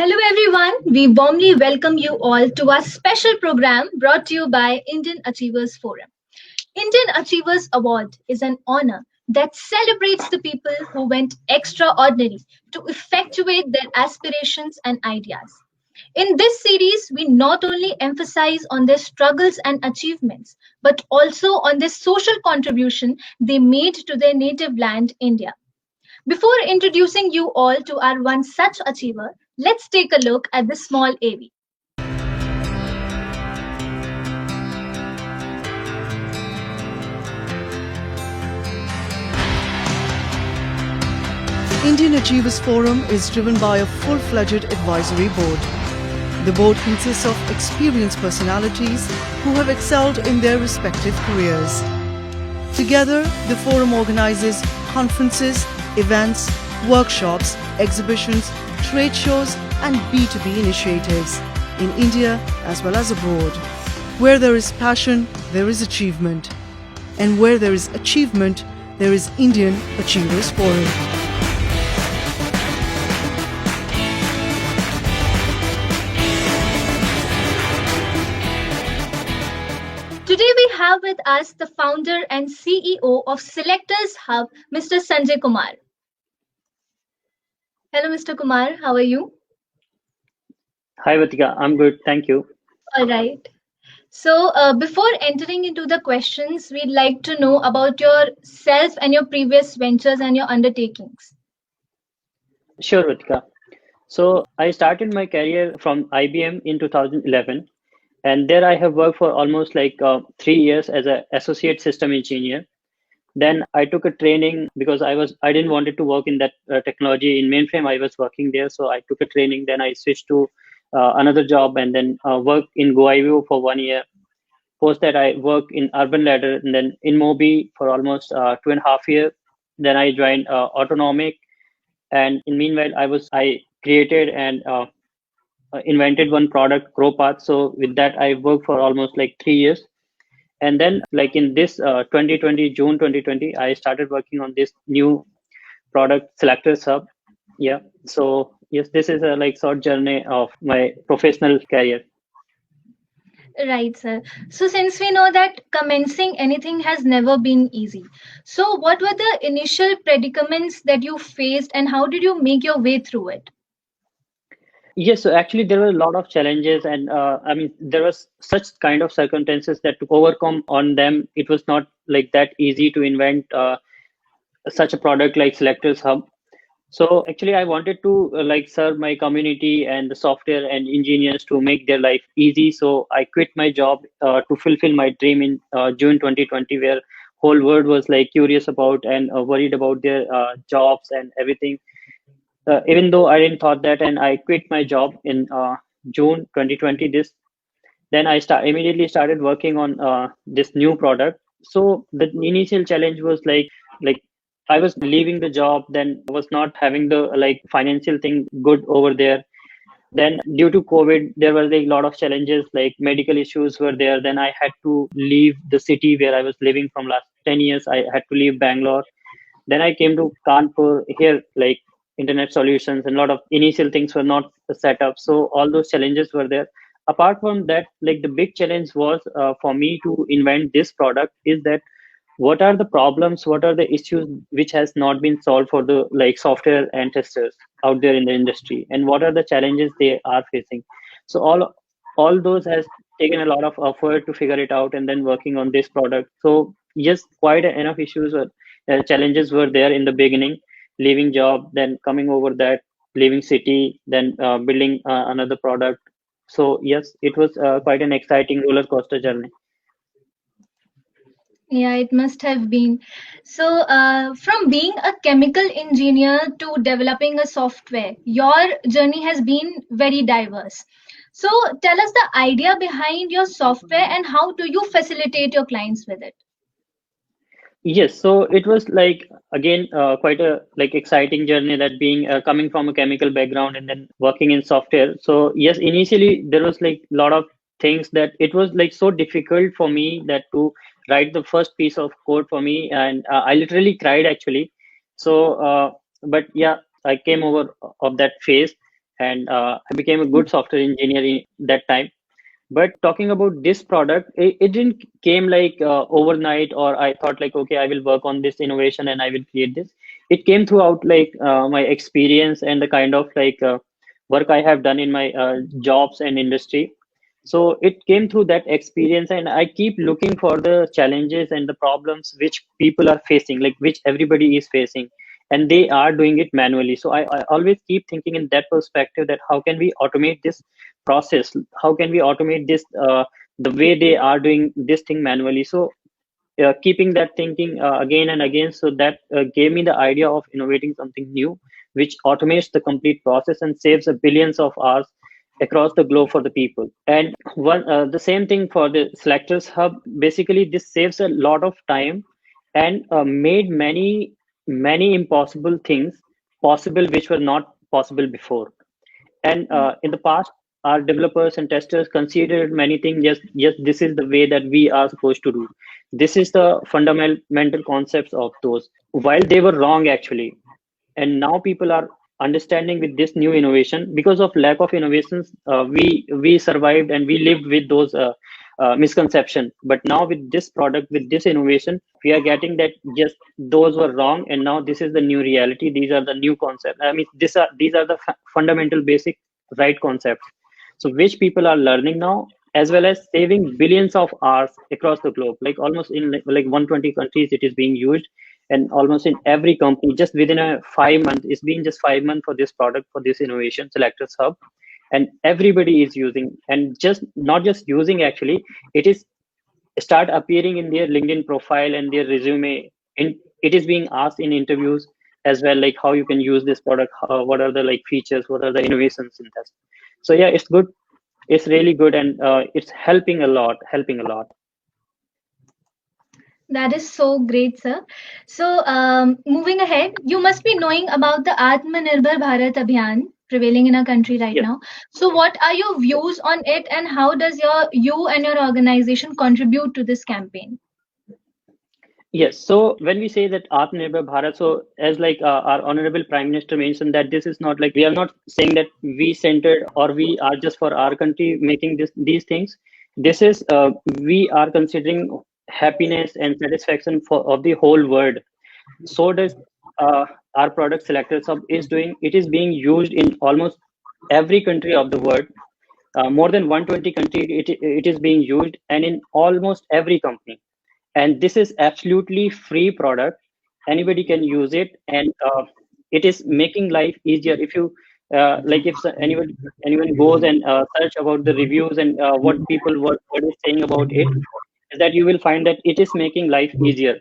Hello, everyone. We warmly welcome you all to our special program brought to you by Indian Achievers Forum. Indian Achievers Award is an honor that celebrates the people who went extraordinary to effectuate their aspirations and ideas. In this series, we not only emphasize on their struggles and achievements, but also on their social contribution they made to their native land, India. Before introducing you all to our one such achiever, let's take a look at the small AV. Indian Achievers Forum is driven by a full-fledged advisory board. The board consists of experienced personalities who have excelled in their respective careers. Together, the forum organizes conferences, events, workshops, exhibitions, trade shows, and B2B initiatives in India as well as abroad. Where there is passion, there is achievement. And where there is achievement, there is Indian Achievers Forum. Today we have with us the founder and CEO of Selectors Hub, Mr. Sanjay Kumar. Hello, Mr. Kumar. How are you? Hi, Vatika. I'm good. Thank you. All right. So, before entering into the questions, we'd like to know about yourself and your previous ventures and your undertakings. Sure, Vatika. So I started my career from IBM in 2011, and there I have worked for almost 3 years as an associate system engineer. Then I took a training because I didn't wanted to work in that technology in mainframe. I was working there, so I took a training. Then I switched to another job and then worked in GoIVO for 1 year. Post that, I worked in Urban Ladder and then in Mobi for almost 2.5 years. Then I joined Autonomic, and in meanwhile, I created and invented one product, GrowPath. So with that, I worked for almost 3 years. And then, like in this 2020, June 2020, I started working on this new product, Selectors Hub. Yeah. So yes, this is a short journey of my professional career. Right, sir. So, since we know that commencing anything has never been easy, so what were the initial predicaments that you faced and how did you make your way through it? Yes, so actually there were a lot of challenges, and I mean there was such kind of circumstances that to overcome on them, it was not like that easy to invent such a product like Selectors Hub. So actually, I wanted to serve my community and the software and engineers to make their life easy. So I quit my job to fulfill my dream in June 2020, where whole world was like curious about and worried about their jobs and everything. Even though I didn't thought that, and I quit my job in June 2020. Then I immediately started working on this new product. So the initial challenge was like I was leaving the job, then was not having the financial thing good over there. Then due to COVID, there were a lot of challenges, like medical issues were there. Then I had to leave the city where I was living from last 10 years. I had to leave Bangalore. Then I came to Kanpur here, like internet solutions and a lot of initial things were not set up. So all those challenges were there. Apart from that, like the big challenge was for me to invent this product is that what are the problems, what are the issues which has not been solved for the software and testers out there in the industry, and what are the challenges they are facing. So all those has taken a lot of effort to figure it out and then working on this product. So yes, quite enough issues or challenges were there in the beginning, leaving job, then coming over that, leaving city, then building another product. So yes, it was quite an exciting roller coaster journey. Yeah, it must have been. So, from being a chemical engineer to developing a software, your journey has been very diverse. So, tell us the idea behind your software and how do you facilitate your clients with it? Yes, so it was again quite a exciting journey, that being coming from a chemical background and then working in software. So yes, initially there was a lot of things that it was so difficult for me that to write the first piece of code for me, and I literally cried actually. So but yeah, I came over of that phase, and I became a good software engineer in that time. But talking about this product, it didn't came like overnight, or I thought like, okay, I will work on this innovation and I will create this. It came throughout like my experience and the kind of like work I have done in my jobs and industry. So it came through that experience, and I keep looking for the challenges and the problems which people are facing, like which everybody is facing, and they are doing it manually. So I always keep thinking in that perspective, that how can we automate this process? How can we automate this the way they are doing this thing manually? So keeping that thinking again and again, so that gave me the idea of innovating something new which automates the complete process and saves a billions of hours across the globe for the people. And one the same thing for the selectors hub. Basically this saves a lot of time and made many impossible things possible which were not possible before. And in the past, our developers and testers considered many things. Yes, this is the way that we are supposed to do. This is the fundamental concepts of those, while they were wrong actually. And now people are understanding with this new innovation. Because of lack of innovations, we survived and we lived with those misconceptions. But now with this product, with this innovation, we are getting that yes, those were wrong, and now this is the new reality. These are the new concepts. I mean, these are the fundamental basic right concepts, so which people are learning now, as well as saving billions of hours across the globe, like almost in like 120 countries it is being used, and almost in every company. Just within a 5 months, it's been just 5 months for this product, for this innovation selectors hub, and everybody is using. And just not just using, actually it is start appearing in their LinkedIn profile and their resume, and it is being asked in interviews as well, like how you can use this product, what are the like features, what are the innovations in this. So yeah, it's good, it's really good, and it's helping a lot. That is so great, sir. So, moving ahead, you must be knowing about the Atmanirbhar Bharat Abhiyan prevailing in our country right Yes. now. So, what are your views on it, and how does you and your organization contribute to this campaign? Yes. So when we say that Atmanirbhar Bharat, so as like our honorable Prime Minister mentioned, that this is not like, we are not saying that we centered or we are just for our country making these things. This is we are considering happiness and satisfaction for of the whole world. So does our product Selectors Hub is doing. It is being used in almost every country of the world. More than 120 countries it is being used, and in almost every company. And this is absolutely free product, anybody can use it, and it is making life easier. If you like if anyone goes and search about the reviews and what people what is saying about it, is that you will find that it is making life easier.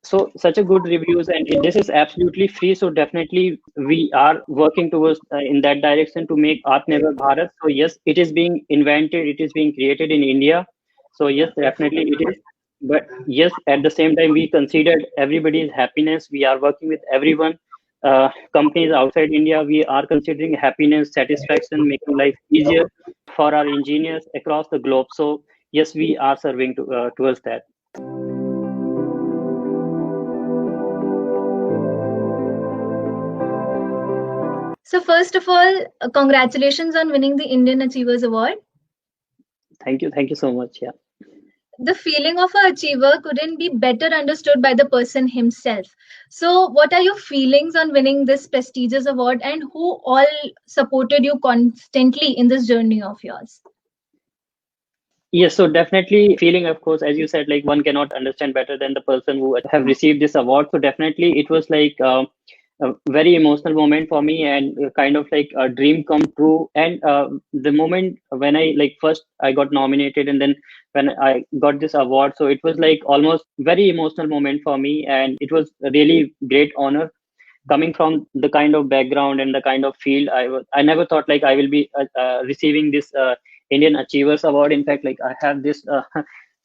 So such a good reviews, and this is absolutely free. So definitely we are working towards in that direction to make Atmanirbhar Bharat. So yes, it is being invented, it is being created in India. So yes, definitely it is. But yes, at the same time, we considered everybody's happiness. We are working with everyone. Companies outside India, we are considering happiness, satisfaction, making life easier for our engineers across the globe. So yes, we are serving towards that. So, first of all, congratulations on winning the Indian Achievers Award. Thank you so much. Yeah. The feeling of an achiever couldn't be better understood by the person himself. So, what are your feelings on winning this prestigious award, and who all supported you constantly in this journey of yours? Yes, so definitely feeling, of course, as you said, like one cannot understand better than the person who have received this award. So definitely it was like a very emotional moment for me, and kind of like a dream come true. And the moment when I like first I got nominated, and then when I got this award, so it was like almost very emotional moment for me, and it was a really great honor coming from the kind of background and the kind of field I was. I never thought like I will be receiving this Indian Achievers Award. In fact, like I have this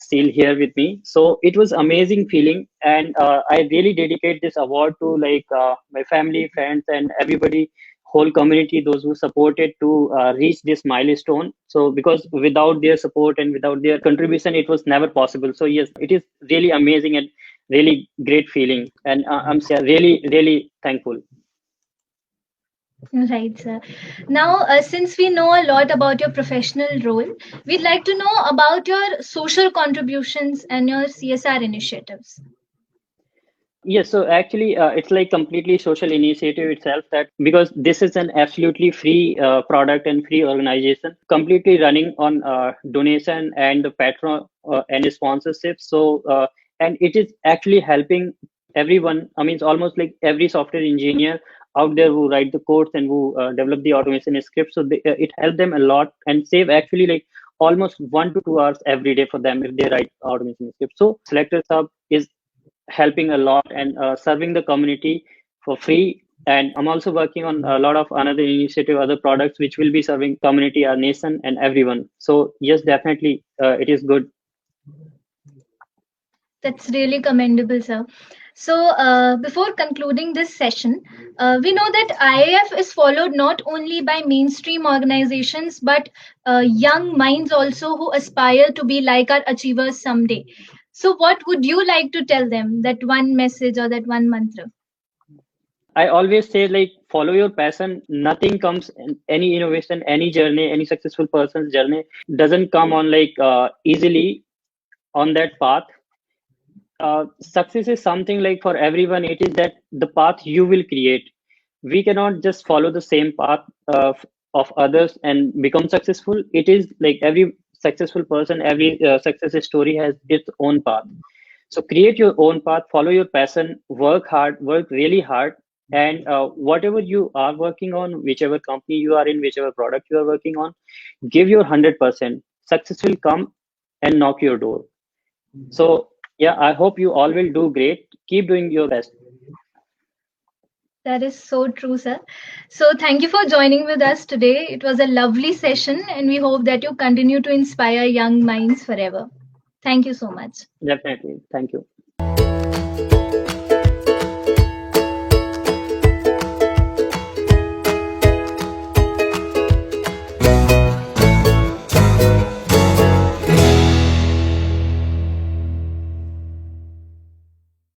seal here with me. So it was amazing feeling, and I really dedicate this award to like my family, friends, and everybody, whole community, those who supported to reach this milestone. So because without their support and without their contribution, it was never possible. So yes, it is really amazing and really great feeling, and I'm really thankful. Right, sir. Now, since we know a lot about your professional role, we'd like to know about your social contributions and your CSR initiatives. Yes, so actually, it's like completely social initiative itself that because this is an absolutely free product and free organization, completely running on donation and the patron and sponsorship. So, and it is actually helping everyone. I mean, it's almost like every software engineer out there who write the codes and who develop the automation scripts. So it helped them a lot and save actually like almost 1 to 2 hours every day for them if they write automation scripts. So Selector Sub is helping a lot and serving the community for free. And I'm also working on a lot of another initiative, other products which will be serving community, our nation, and everyone. So yes, definitely, it is good. That's really commendable, sir. So, before concluding this session, we know that IAF is followed not only by mainstream organizations but young minds also who aspire to be like our achievers someday. So, what would you like to tell them? That one message or that one mantra? I always say like follow your passion. Nothing comes in any innovation, any journey, any successful person's journey doesn't come on like easily on that path. Success is something like for everyone, it is that the path you will create. We cannot just follow the same path of others and become successful. It is like every successful person, every success story has its own path. So create your own path, follow your passion, work hard, work really hard, and whatever you are working on, whichever company you are in, whichever product you are working on, give your 100%. Success will come and knock your door. So yeah, I hope you all will do great. Keep doing your best. That is so true, sir. So, thank you for joining with us today. It was a lovely session, and we hope that you continue to inspire young minds forever. Thank you so much. Definitely. Thank you.